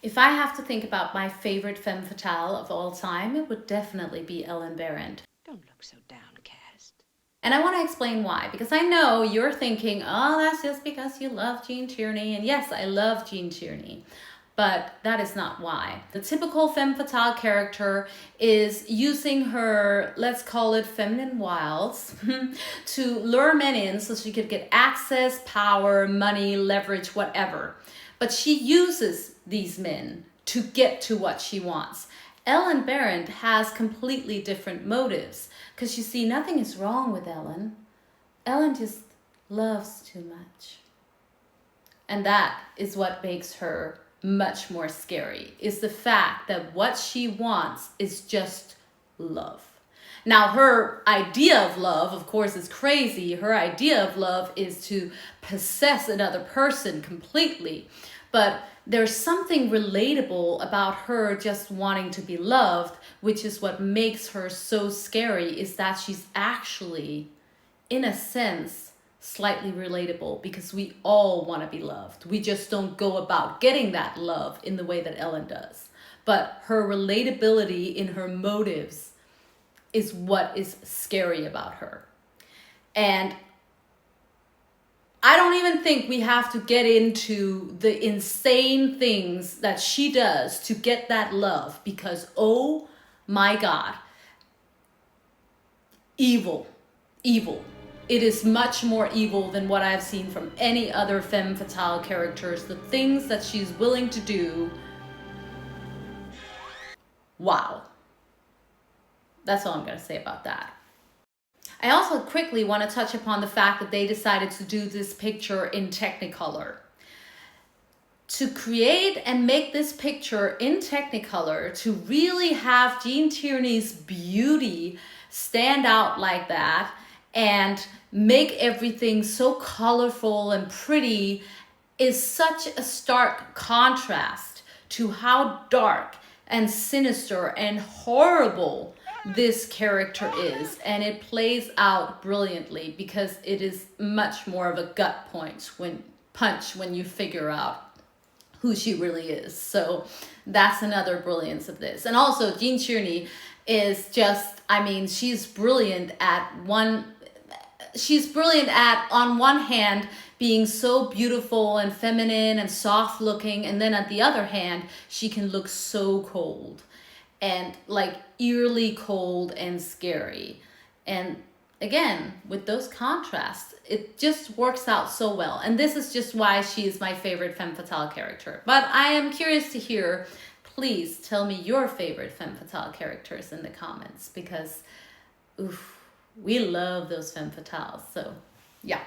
If I have to think about my favorite femme fatale of all time, it would definitely be Ellen Berent. Don't look so downcast. And I want to explain why, because I know you're thinking, oh, that's just because you love Jean Tierney. And yes, I love Jean Tierney, but that is not why. The typical femme fatale character is using her, let's call it feminine wiles, to lure men in so she could get access, power, money, leverage, whatever. But she uses these men to get to what she wants. Ellen Berent has completely different motives, because you see, nothing is wrong with Ellen. Ellen just loves too much. And that is what makes her much more scary, is the fact that what she wants is just love. Now, her idea of love, of course, is crazy. Her idea of love is to possess another person completely. But there's something relatable about her just wanting to be loved, which is what makes her so scary, is that she's actually, in a sense, slightly relatable, because we all want to be loved. We just don't go about getting that love in the way that Ellen does. But her relatability in her motives is what is scary about her. And I don't even think we have to get into the insane things that she does to get that love, because, oh my God, evil. It is much more evil than what I've seen from any other femme fatale characters. The things that she's willing to do, wow. That's all I'm going to say about that. I also quickly want to touch upon the fact that they decided to do this picture in Technicolor. To create and make this picture in Technicolor, to really have Jean Tierney's beauty stand out like that and make everything so colorful and pretty, is such a stark contrast to how dark and sinister and horrible this character is. And it plays out brilliantly, because it is much more of a gut punch when you figure out who she really is. So that's another brilliance of this. And also, Jean Tierney is just, I mean, she's brilliant at on one hand being so beautiful and feminine and soft looking, and then at the other hand she can look so cold and like eerily cold and scary. And again, with those contrasts, it just works out so well. And this is just why she is my favorite femme fatale character. But I am curious to hear, please tell me your favorite femme fatale characters in the comments, because oof, we love those femme fatales. So yeah.